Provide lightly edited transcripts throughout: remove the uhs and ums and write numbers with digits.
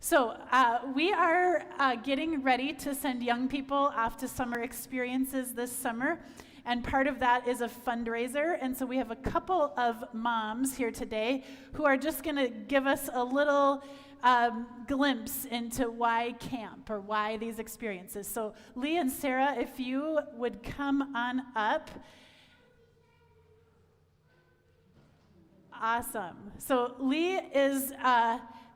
So we are getting ready to send young people off to summer experiences this summer, and part of that is a fundraiser. And so we have a couple of moms here today who are just going to give us a little glimpse into why camp or why these experiences. So Lee and Sara, if you would come on up. Awesome. So Lee is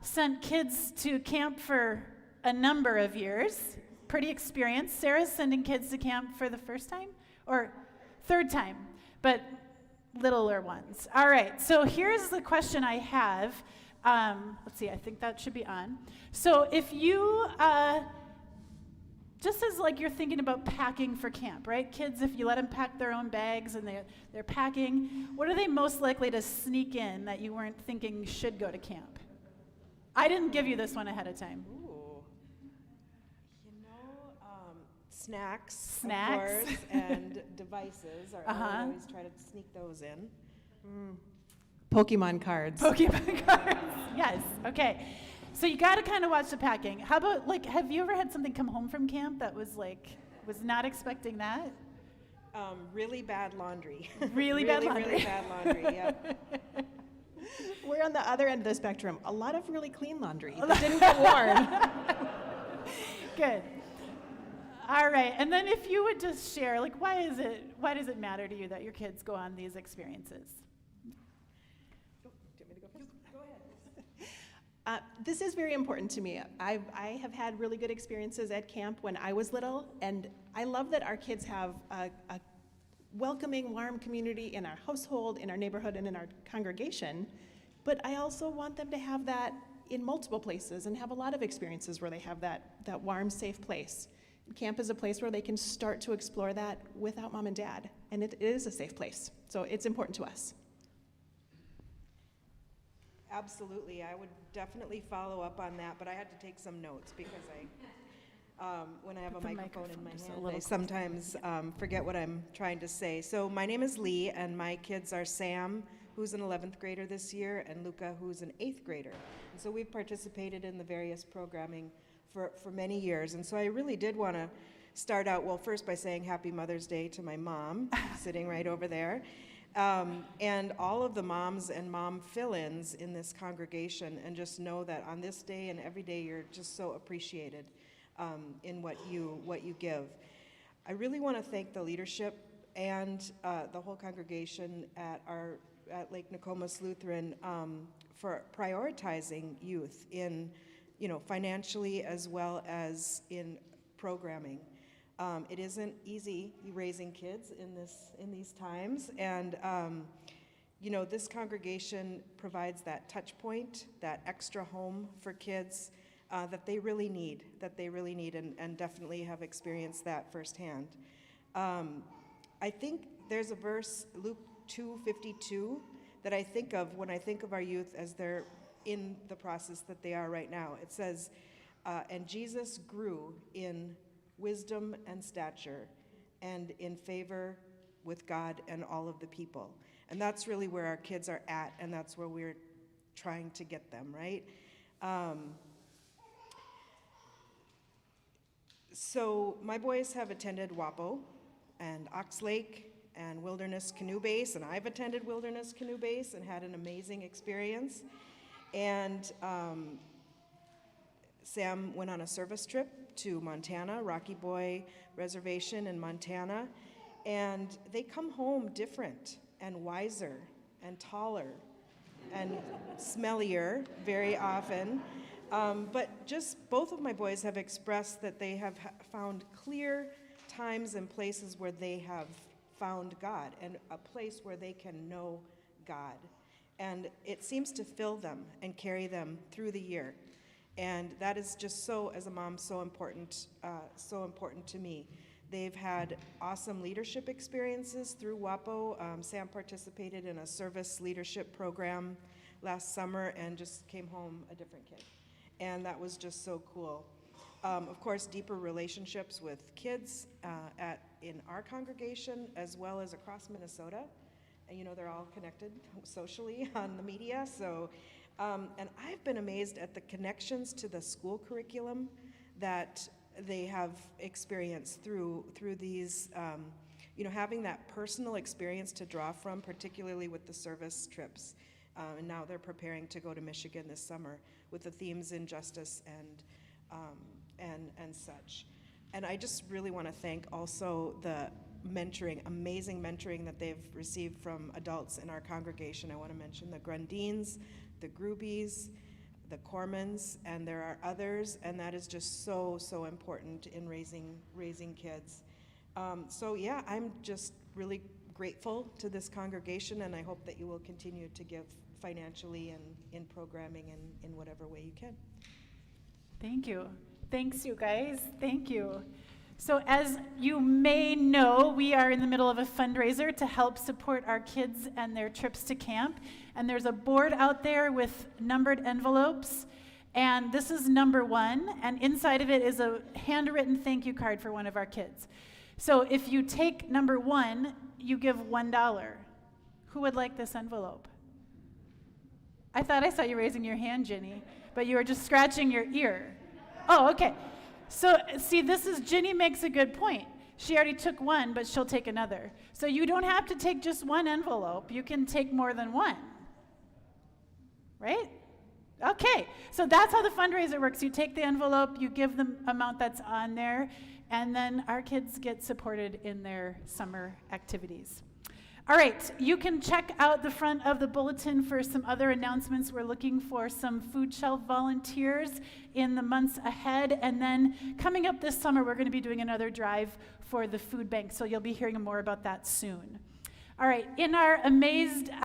sent kids to camp for a number of years, pretty experienced. Sara's sending kids to camp for the first time or third time, but littler ones. All right, so here's the question I have. Let's see, I think that should be on. So if you, just as like you're thinking about packing for camp, right? Kids, if you let them pack their own bags and they're packing, what are they most likely to sneak in that you weren't thinking should go to camp? I didn't give you this one ahead of time. Ooh. Snacks, of Snacks. course, and devices. I always try to sneak those in. Pokemon cards. Pokemon cards, yes, okay. So you gotta kind of watch the packing. How about, like, have you ever had something come home from camp that was not expecting that? Really bad laundry. Really bad laundry. Really bad laundry, yeah. We're on the other end of the spectrum. A lot of really clean laundry that didn't get worn. Good. All right, and then if you would just share, like, why does it matter to you that your kids go on these experiences? This is very important to me. I have had really good experiences at camp when I was little, and I love that our kids have a welcoming, warm community in our household, in our neighborhood, and in our congregation. But I also want them to have that in multiple places and have a lot of experiences where they have that warm, safe place. Camp is a place where they can start to explore that without mom and dad, and it is a safe place. So it's important to us. Absolutely, I would definitely follow up on that, but I had to take some notes because when I have a microphone in my hand, I sometimes forget what I'm trying to say. So my name is Lee, and my kids are Sam, who's an 11th grader this year, and Luca, who's an 8th grader. And so we've participated in the various programming for many years, and so I really did want to start out, well, first by saying Happy Mother's Day to my mom, sitting right over there. And all of the moms and mom fill-ins in this congregation, and just know that on this day and every day you're just so appreciated in what you give. I really want to thank the leadership and the whole congregation at Lake Nokomis Lutheran for prioritizing youth in, financially as well as in programming. It isn't easy raising kids in these times, and this congregation provides that touch point, that extra home for kids that they really need, and definitely have experienced that firsthand. I think there's a verse, Luke 2:52, that I think of when I think of our youth as they're in the process that they are right now. It says, and Jesus grew in wisdom and stature, and in favor with God and all of the people. And that's really where our kids are at, and that's where we're trying to get them, right? So my boys have attended WAPO and Ox Lake and Wilderness Canoe Base, and I've attended Wilderness Canoe Base and had an amazing experience. And Sam went on a service trip to Montana, Rocky Boy Reservation in Montana, and they come home different and wiser and taller and smellier very often. But just both of my boys have expressed that they have found clear times and places where they have found God, and a place where they can know God. And it seems to fill them and carry them through the year. And that is just so, as a mom, so important to me. They've had awesome leadership experiences through WAPO. Sam participated in a service leadership program last summer and just came home a different kid. And that was just so cool. Of course, deeper relationships with kids in our congregation as well as across Minnesota. And they're all connected socially on the media, so And I've been amazed at the connections to the school curriculum that they have experienced through these, having that personal experience to draw from, particularly with the service trips. And now they're preparing to go to Michigan this summer with the themes in justice and such. And I just really want to thank also the amazing mentoring that they've received from adults in our congregation. I want to mention the Grundines, the Grubies, the Cormans, and there are others, and that is just so, so important in raising kids. So yeah, I'm just really grateful to this congregation, and I hope that you will continue to give financially and in programming and in whatever way you can. Thank you. Thanks, you guys. Thank you. So as you may know, we are in the middle of a fundraiser to help support our kids and their trips to camp. And there's a board out there with numbered envelopes. And this is number 1. And inside of it is a handwritten thank you card for one of our kids. So if you take number 1, you give $1. Who would like this envelope? I thought I saw you raising your hand, Ginny, but you were just scratching your ear. Oh, okay. So, see, Ginny makes a good point. She already took 1, but she'll take another. So you don't have to take just 1 envelope. You can take more than 1. Right? Okay. So that's how the fundraiser works. You take the envelope, you give the amount that's on there, and then our kids get supported in their summer activities. All right, you can check out the front of the bulletin for some other announcements. We're looking for some food shelf volunteers in the months ahead. And then coming up this summer, we're going to be doing another drive for the food bank. So you'll be hearing more about that soon. All right, in our Amazed